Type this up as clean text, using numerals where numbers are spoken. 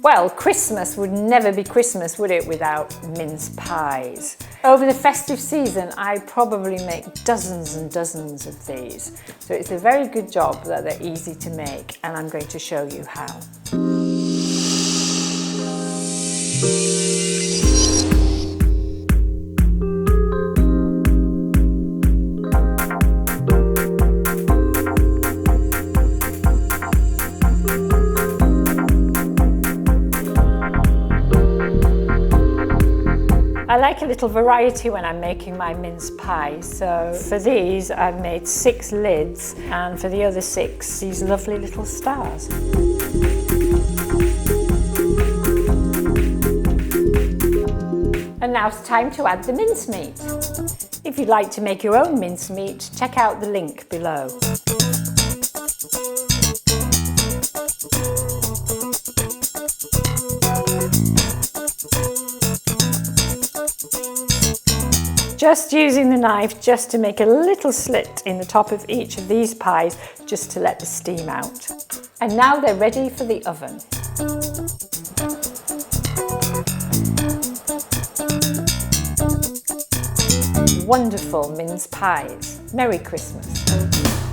Well, Christmas would never be Christmas, would it, without mince pies? Over the festive season, I probably make dozens and dozens of these. So it's a very good job that they're easy to make, and I'm going to show you how. I like a little variety when I'm making my mince pie, so for these I've made 6 lids, and for the other 6 these lovely little stars. And now it's time to add the mincemeat. If you'd like to make your own mincemeat, check out the link below. Just using the knife just to make a little slit in the top of each of these pies, just to let the steam out. And now they're ready for the oven. Wonderful mince pies. Merry Christmas.